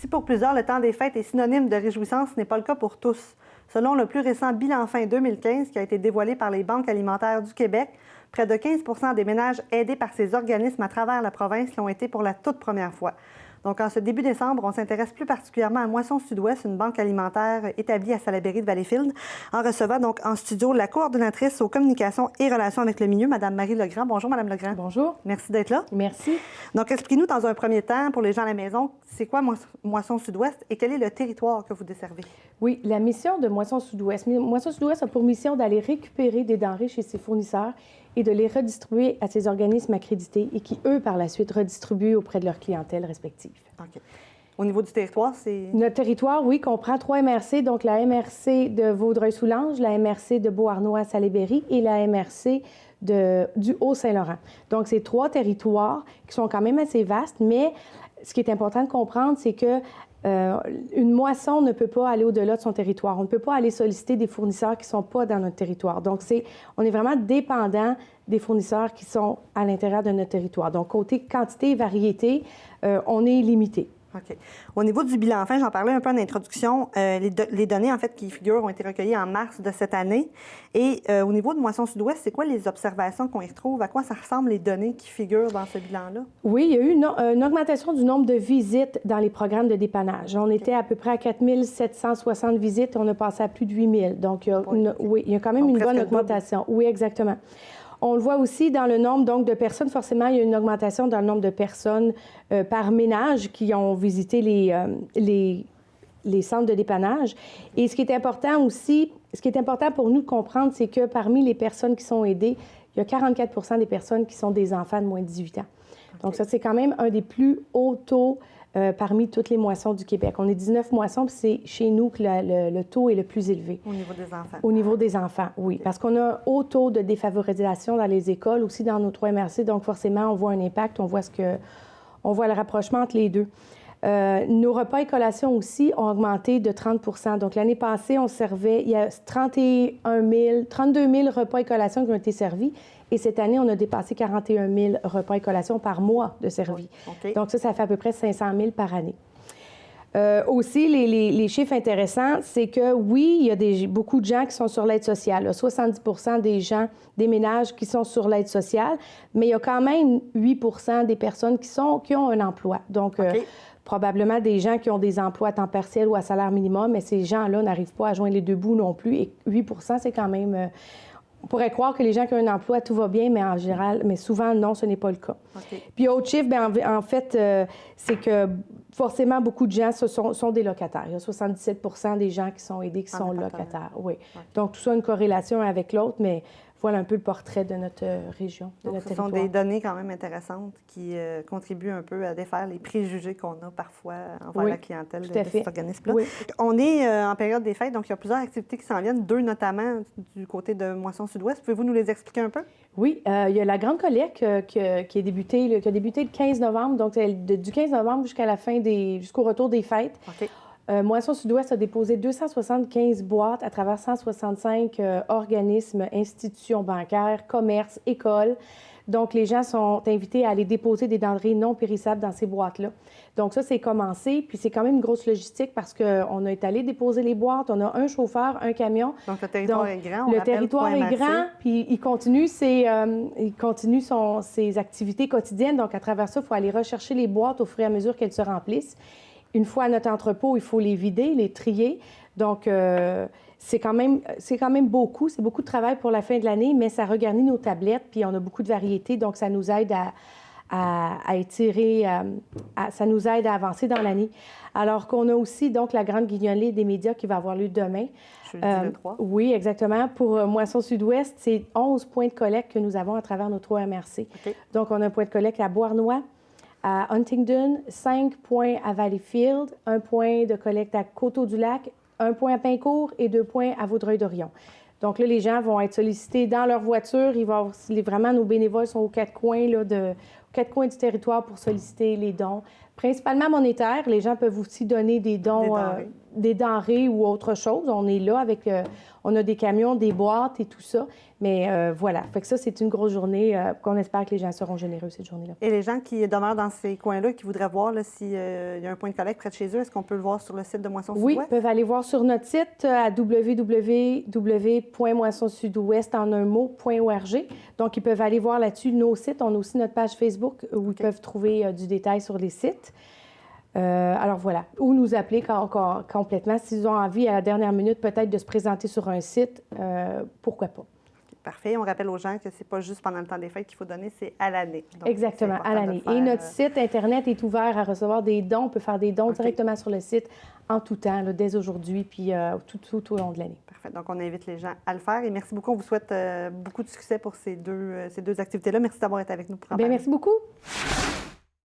Si pour plusieurs, le temps des fêtes est synonyme de réjouissance, ce n'est pas le cas pour tous. Selon le plus récent bilan fin 2015 qui a été dévoilé par les banques alimentaires du Québec, près de 15 des ménages aidés par ces organismes à travers la province l'ont été pour la toute première fois. Donc, en ce début décembre, on s'intéresse plus particulièrement à Moisson Sud-Ouest, une banque alimentaire établie à Salaberry de Valleyfield, en recevant donc en studio la coordonnatrice aux communications et relations avec le milieu, Mme Marie Legrand. Bonjour, Mme Legrand. Bonjour. Merci d'être là. Merci. Donc, expliquez-nous dans un premier temps, pour les gens à la maison, c'est quoi Moisson Sud-Ouest et quel est le territoire que vous desservez? Oui, la mission de Moisson Sud-Ouest. Moisson Sud-Ouest a pour mission d'aller récupérer des denrées chez ses fournisseurs et de les redistribuer à ces organismes accrédités et qui, eux, par la suite, redistribuent auprès de leur clientèle respective. OK. Au niveau du territoire, c'est... Notre territoire, oui, comprend 3 MRC, donc la MRC de Vaudreuil-Soulanges, la MRC de Beauharnois-Salaberry et la MRC du Haut-Saint-Laurent. Donc, c'est 3 territoires qui sont quand même assez vastes, mais ce qui est important de comprendre, c'est que une moisson ne peut pas aller au-delà de son territoire. On ne peut pas aller solliciter des fournisseurs qui ne sont pas dans notre territoire. Donc, on est vraiment dépendant des fournisseurs qui sont à l'intérieur de notre territoire. Donc, côté quantité et variété, on est limité. OK. Au niveau du bilan fin, j'en parlais un peu en introduction. Les données, en fait, qui figurent ont été recueillies en mars de cette année. Et au niveau de Moisson Sud-Ouest, c'est quoi les observations qu'on y retrouve? À quoi ça ressemble les données qui figurent dans ce bilan-là? Oui, il y a eu une augmentation du nombre de visites dans les programmes de dépannage. On était à peu près à 4 760 visites. On a passé à plus de 8 000. Donc, il y a quand même une bonne augmentation. Oui, exactement. On le voit aussi dans le nombre donc, de personnes. Forcément, il y a une augmentation dans le nombre de personnes par ménage qui ont visité les centres de dépannage. Et ce qui est important aussi, ce qui est important pour nous de comprendre, c'est que parmi les personnes qui sont aidées, il y a 44 des personnes qui sont des enfants de moins de 18 ans. Okay. Donc ça, c'est quand même un des plus hauts taux parmi toutes les moissons du Québec. On est 19 moissons, puis c'est chez nous que le taux est le plus élevé. Au niveau des enfants? Au niveau des enfants, oui. Okay. Parce qu'on a un haut taux de défavorisation dans les écoles, aussi dans nos 3 MRC, donc forcément, on voit un impact, on voit le rapprochement entre les deux. Nos repas et collations aussi ont augmenté de 30 Donc, l'année passée, on servait, il y a 32 000 repas et collations qui ont été servis. Et cette année, on a dépassé 41 000 repas et collations par mois de servis. Okay. Donc, ça fait à peu près 500 000 par année. Aussi, les chiffres intéressants, c'est que oui, il y a beaucoup de gens qui sont sur l'aide sociale. Là, 70 des ménages qui sont sur l'aide sociale, mais il y a quand même 8 des personnes qui ont un emploi. Donc, okay. Probablement des gens qui ont des emplois à temps partiel ou à salaire minimum, mais ces gens-là n'arrivent pas à joindre les deux bouts non plus. Et 8 c'est quand même... on pourrait croire que les gens qui ont un emploi, tout va bien, mais en général, mais souvent, non, ce n'est pas le cas. Okay. Puis, autre chiffre, bien, en fait, c'est que forcément, beaucoup de gens sont des locataires. Il y a 77 des gens qui sont aidés qui sont locataires. Oui. Okay. Donc, tout ça a une corrélation avec l'autre, mais voilà un peu le portrait de notre région, de notre territoire. Ce sont des données quand même intéressantes qui contribuent un peu à défaire les préjugés qu'on a parfois envers la clientèle de cet organisme-là. Oui. On est en période des fêtes, donc il y a plusieurs activités qui s'en viennent, 2 notamment du côté de Moisson Sud-Ouest. Pouvez-vous nous les expliquer un peu? Oui, il y a la grande collecte qui a débuté le 15 novembre, donc du 15 novembre jusqu'au retour des fêtes. Okay. Moisson Sud-Ouest a déposé 275 boîtes à travers 165 organismes, institutions bancaires, commerces, écoles. Donc, les gens sont invités à aller déposer des denrées non périssables dans ces boîtes-là. Donc, ça, c'est commencé. Puis, c'est quand même une grosse logistique parce qu'on est allé déposer les boîtes. On a un chauffeur, un camion. Donc, le territoire est grand. Le territoire est grand. Puis, il continue ses activités quotidiennes. Donc, à travers ça, il faut aller rechercher les boîtes au fur et à mesure qu'elles se remplissent. Une fois à notre entrepôt, il faut les vider, les trier. Donc, c'est quand même beaucoup. C'est beaucoup de travail pour la fin de l'année, mais ça regarnit nos tablettes, puis on a beaucoup de variétés. Donc, ça nous aide à étirer, ça nous aide à avancer dans l'année. Alors qu'on a aussi, donc, la grande guignolée des médias qui va avoir lieu demain. Jeudi le 3. Oui, exactement. Pour Moisson Sud-Ouest, c'est 11 points de collecte que nous avons à travers nos 3 MRC. Okay. Donc, on a un point de collecte à Beauharnois, à Huntingdon, 5 points à Valleyfield, 1 point de collecte à Coteau-du-Lac, 1 point à Pincourt et 2 points à Vaudreuil-Dorion. Donc là, les gens vont être sollicités dans leur voiture. Vraiment, nos bénévoles sont aux 4 coins, aux 4 coins du territoire pour solliciter les dons, principalement monétaires. Les gens peuvent aussi donner des dons des denrées ou autre chose. On est là avec... on a des camions, des boîtes et tout ça. Mais voilà. Fait que ça, c'est une grosse journée qu'on espère que les gens seront généreux cette journée-là. Et les gens qui demeurent dans ces coins-là, qui voudraient voir s'il y a un point de collecte près de chez eux, est-ce qu'on peut le voir sur le site de Moisson Sud-Ouest? Oui, ils peuvent aller voir sur notre site à www.moissonsudouest en un mot.org. Donc, ils peuvent aller voir là-dessus nos sites. On a aussi notre page Facebook où ils peuvent trouver du détail sur les sites. Alors voilà, ou nous appeler complètement s'ils ont envie à la dernière minute peut-être de se présenter sur un site, pourquoi pas. Parfait. On rappelle aux gens que c'est pas juste pendant le temps des fêtes qu'il faut donner, c'est à l'année. Donc, exactement, à l'année. Et notre site Internet est ouvert à recevoir des dons. On peut faire des dons directement sur le site en tout temps, là, dès aujourd'hui, puis tout au long de l'année. Parfait. Donc, on invite les gens à le faire. Et merci beaucoup. On vous souhaite beaucoup de succès pour ces deux activités-là. Merci d'avoir été avec nous pour en parler. Bien, merci beaucoup.